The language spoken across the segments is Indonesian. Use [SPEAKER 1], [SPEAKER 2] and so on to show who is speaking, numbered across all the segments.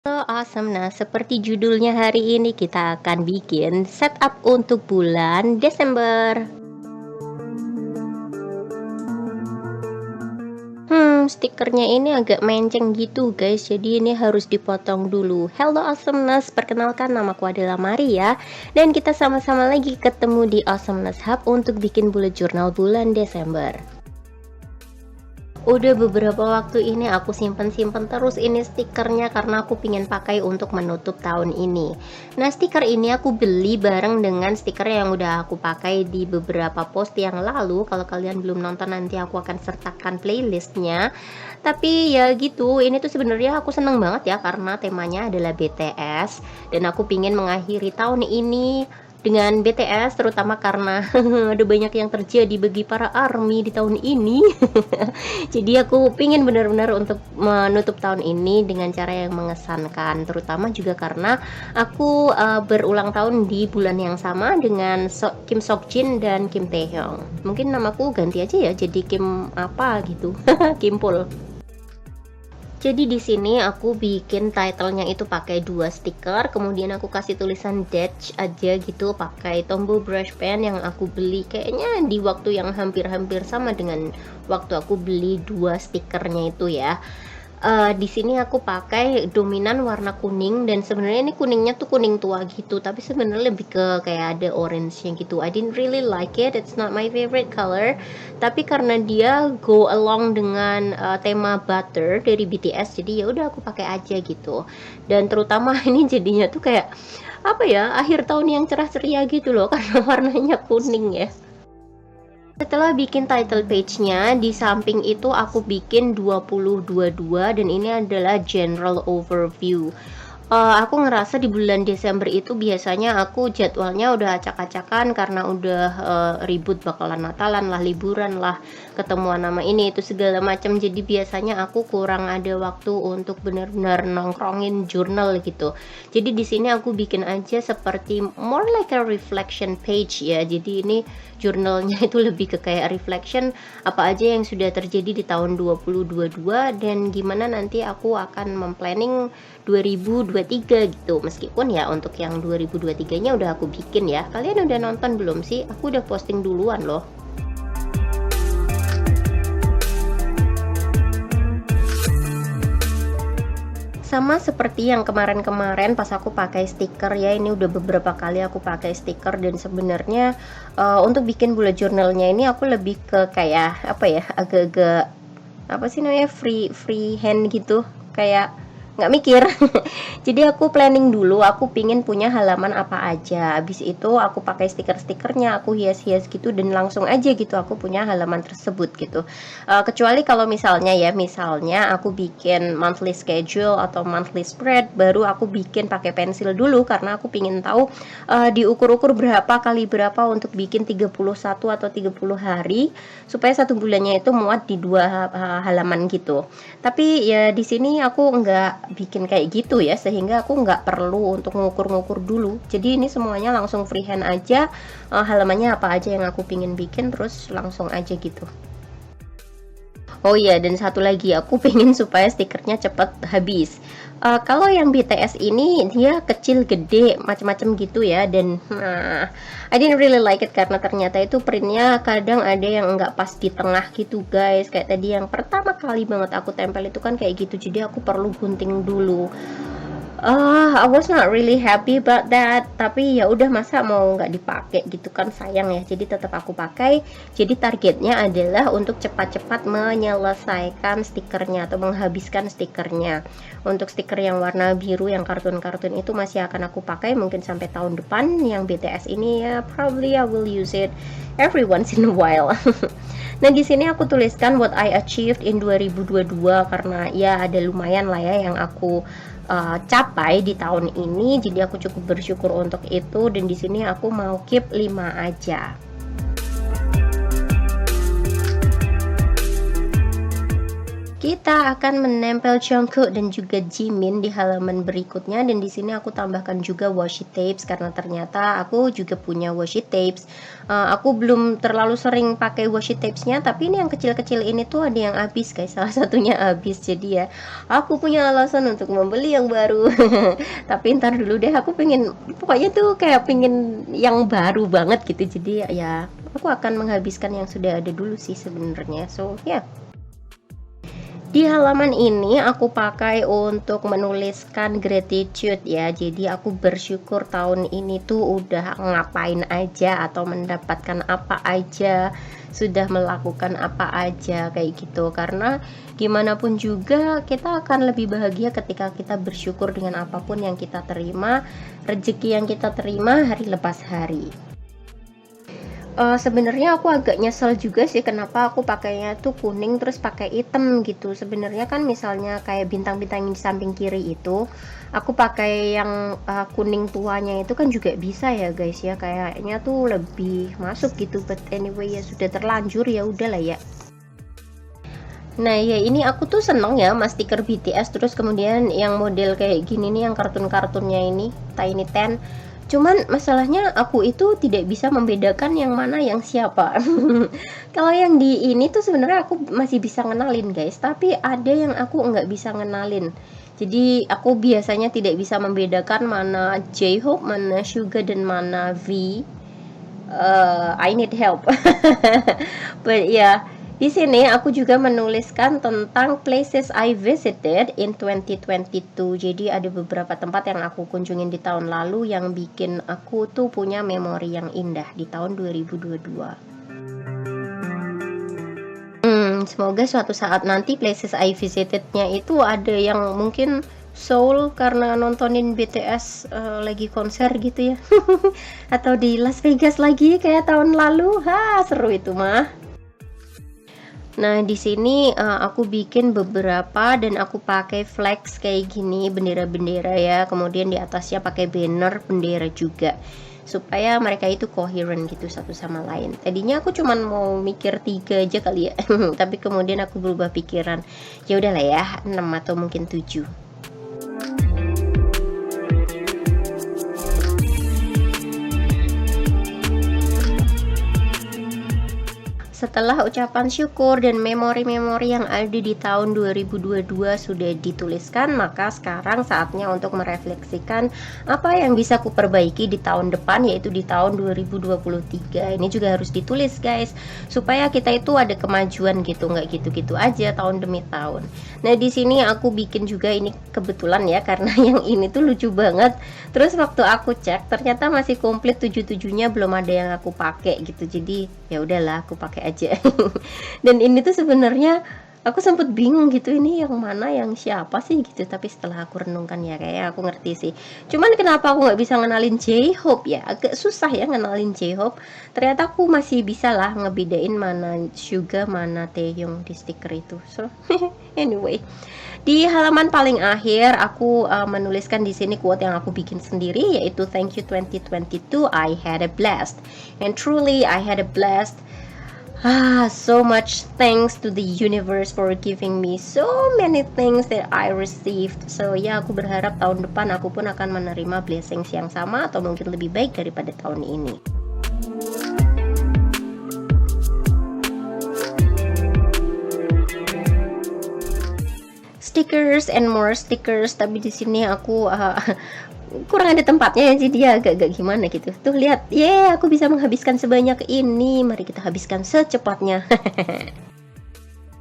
[SPEAKER 1] Halo, awesome. Nah, seperti judulnya hari ini kita akan bikin setup untuk bulan Desember. Stikernya ini agak menceng gitu guys, jadi ini harus dipotong dulu. Hello Awesomeness, perkenalkan namaku adalah Maria, dan kita sama-sama lagi ketemu di Awesomeness Hub untuk bikin bullet journal bulan Desember. Udah beberapa waktu ini aku simpen-simpen terus ini stikernya karena aku pingin pakai untuk menutup tahun ini. Nah, stiker ini aku beli bareng dengan stiker yang udah aku pakai di beberapa post yang lalu. Kalau kalian belum nonton, nanti aku akan sertakan playlistnya. Tapi ya gitu, ini tuh sebenarnya aku seneng banget ya karena temanya adalah BTS, dan aku pingin mengakhiri tahun ini dengan BTS, terutama karena ada banyak yang terjadi bagi para ARMY di tahun ini. Jadi aku pingin benar-benar untuk menutup tahun ini dengan cara yang mengesankan, terutama juga karena aku berulang tahun di bulan yang sama dengan Kim Seokjin dan Kim Taehyung. Mungkin namaku ganti aja ya, jadi Kim apa gitu. Kimpul. Jadi di sini aku bikin titlenya itu pakai 2 stiker, kemudian aku kasih tulisan Dutch aja gitu pakai Tombow brush pen yang aku beli kayaknya di waktu yang hampir-hampir sama dengan waktu aku beli 2 stikernya itu ya. Di sini aku pakai dominan warna kuning, dan sebenarnya ini kuningnya tuh kuning tua gitu, tapi sebenarnya lebih ke kayak ada orange-nya gitu. I didn't really like it, it's not my favorite color, tapi karena dia go along dengan tema Butter dari BTS, jadi ya udah aku pakai aja gitu. Dan terutama ini jadinya tuh kayak apa ya, akhir tahun yang cerah ceria gitu loh karena warnanya kuning ya. Setelah bikin title page-nya, di samping itu aku bikin 2022, dan ini adalah general overview. Aku ngerasa di bulan Desember itu biasanya aku jadwalnya udah acak-acakan karena udah ribut bakalan Natalan lah, liburan lah, ketemuan nama ini itu segala macam. Jadi biasanya aku kurang ada waktu untuk benar-benar nongkrongin jurnal gitu. Jadi di sini aku bikin aja seperti more like a reflection page ya. Jadi ini jurnalnya itu lebih ke kayak reflection apa aja yang sudah terjadi di tahun 2022 dan gimana nanti aku akan memplanning 2023 gitu. Meskipun ya untuk yang 2023-nya udah aku bikin ya. Kalian udah nonton belum sih? Aku udah posting duluan loh. Sama seperti yang kemarin-kemarin pas aku pakai stiker ya, ini udah beberapa kali aku pakai stiker, dan sebenarnya untuk bikin bullet journalnya ini aku lebih ke kayak apa ya, agak-agak apa sih namanya, free hand gitu, kayak nggak mikir. Jadi aku planning dulu, aku pingin punya halaman apa aja, habis itu aku pakai stiker-stikernya, aku hias-hias gitu, dan langsung aja gitu aku punya halaman tersebut gitu. Kecuali kalau misalnya aku bikin monthly schedule atau monthly spread, baru aku bikin pakai pensil dulu karena aku pingin tahu diukur-ukur berapa kali berapa untuk bikin 31 atau 30 hari supaya 1 bulannya itu muat di 2 halaman gitu. Tapi ya di sini aku nggak bikin kayak gitu ya, sehingga aku nggak perlu untuk ngukur-ngukur dulu. Jadi ini semuanya langsung freehand aja, halamannya apa aja yang aku pingin bikin, terus langsung aja gitu. Oh iya, dan satu lagi aku pengen supaya stikernya cepat habis. Kalau yang BTS ini dia kecil gede macam-macam gitu ya, dan I didn't really like it karena ternyata itu printnya kadang ada yang nggak pas di tengah gitu guys. Kayak tadi yang pertama kali banget aku tempel itu kan kayak gitu, jadi aku perlu gunting dulu. I was not really happy about that, tapi ya udah, masa mau nggak dipakai gitu kan, sayang ya, jadi tetap aku pakai. Jadi targetnya adalah untuk cepat-cepat menyelesaikan stikernya atau menghabiskan stikernya. Untuk stiker yang warna biru yang kartun-kartun itu masih akan aku pakai mungkin sampai tahun depan. Yang BTS ini ya probably I will use it every once in a while. Nah, di sini aku tuliskan what I achieved in 2022 karena ya ada lumayan lah ya yang aku capai di tahun ini, jadi aku cukup bersyukur untuk itu. Dan di sini aku mau keep 5 aja. Kita akan menempel Jungkook dan juga Jimin di halaman berikutnya, dan di sini aku tambahkan juga washi tapes karena ternyata aku juga punya washi tapes. Aku belum terlalu sering pakai washi tapesnya, tapi ini yang kecil-kecil ini tuh ada yang habis guys, salah satunya habis, jadi ya aku punya alasan untuk membeli yang baru. Tapi ntar dulu deh, aku pengen, pokoknya tuh kayak pengen yang baru banget gitu, jadi ya aku akan menghabiskan yang sudah ada dulu sih sebenarnya. So ya, di halaman ini aku pakai untuk menuliskan gratitude ya. Jadi aku bersyukur tahun ini tuh udah ngapain aja atau mendapatkan apa aja, sudah melakukan apa aja kayak gitu. Karena gimana pun juga kita akan lebih bahagia ketika kita bersyukur dengan apapun yang kita terima, rezeki yang kita terima hari lepas hari. Sebenarnya aku agak nyesel juga sih kenapa aku pakainya tuh kuning terus pakai hitam gitu. Sebenarnya kan misalnya kayak bintang-bintang yang di samping kiri itu, aku pakai yang kuning tuanya itu kan juga bisa ya guys ya. Kayaknya tuh lebih masuk gitu. But anyway ya sudah terlanjur, ya udahlah ya. Nah ya, ini aku tuh seneng ya mas stiker BTS, terus kemudian yang model kayak gini nih, yang kartun-kartunnya ini Tiny Ten. Cuman masalahnya aku itu tidak bisa membedakan yang mana yang siapa. Kalau yang di ini tuh sebenarnya aku masih bisa ngenalin guys, tapi ada yang aku nggak bisa ngenalin. Jadi aku biasanya tidak bisa membedakan mana J-Hope, mana Suga, dan mana V. I need help. But yeah, di sini aku juga menuliskan tentang places I visited in 2022. Jadi ada beberapa tempat yang aku kunjungin di tahun lalu yang bikin aku tuh punya memori yang indah di tahun 2022. Semoga suatu saat nanti places I visitednya itu ada yang mungkin Seoul karena nontonin BTS lagi konser gitu ya. Atau di Las Vegas lagi kayak tahun lalu. Seru itu mah. Nah, di sini aku bikin beberapa dan aku pakai flags kayak gini, bendera-bendera ya. Kemudian di atasnya pakai banner bendera juga, supaya mereka itu coherent gitu satu sama lain. Tadinya aku cuman mau mikir 3 aja kali ya. Tapi kemudian aku berubah pikiran. Ya udahlah ya, 6 atau mungkin 7. Setelah ucapan syukur dan memori-memori yang ada di tahun 2022 sudah dituliskan, maka sekarang saatnya untuk merefleksikan apa yang bisa kuperbaiki di tahun depan, yaitu di tahun 2023. Ini juga harus ditulis guys, supaya kita itu ada kemajuan gitu, nggak gitu-gitu aja tahun demi tahun. Nah di sini aku bikin juga, ini kebetulan ya karena yang ini tuh lucu banget. Terus waktu aku cek ternyata masih komplit 7-7-nya, belum ada yang aku pakai gitu. Jadi ya udahlah aku pakai aja. Dan ini tuh sebenarnya aku sempet bingung gitu, ini yang mana yang siapa sih gitu, tapi setelah aku renungkan ya kayak aku ngerti sih. Cuman kenapa aku nggak bisa ngenalin J-Hope ya, agak susah ya ngenalin J-Hope. Ternyata aku masih bisa lah ngebedain mana Suga mana Taehyung di stiker itu. So anyway, di halaman paling akhir aku menuliskan di sini quote yang aku bikin sendiri, yaitu thank you 2022, I had a blast. And truly I had a blast. So much thanks to the universe for giving me so many things that I received. So ya, aku berharap tahun depan aku pun akan menerima blessings yang sama atau mungkin lebih baik daripada tahun ini. Stickers and more stickers, tapi di sini aku kurang ada tempatnya ya, jadi dia agak-agak gimana gitu. Tuh lihat, aku bisa menghabiskan sebanyak ini. Mari kita habiskan secepatnya.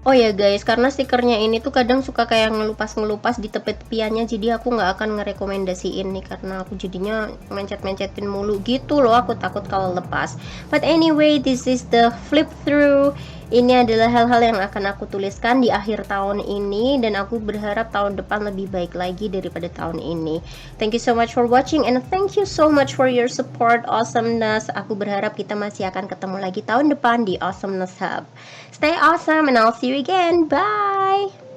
[SPEAKER 1] Oh ya guys, karena stikernya ini tuh kadang suka kayak ngelupas-ngelupas di tepi-tepiannya, jadi aku nggak akan ngerekomendasiin nih karena aku jadinya mencet-mencetin mulu gitu loh, aku takut kalau lepas. But anyway, this is the flip through. Ini adalah hal-hal yang akan aku tuliskan di akhir tahun ini, dan aku berharap tahun depan lebih baik lagi daripada tahun ini. Thank you so much for watching and thank you so much for your support, Awesomeness. Aku berharap kita masih akan ketemu lagi tahun depan di Awesomeness Hub. Stay awesome and I'll see you again. Bye!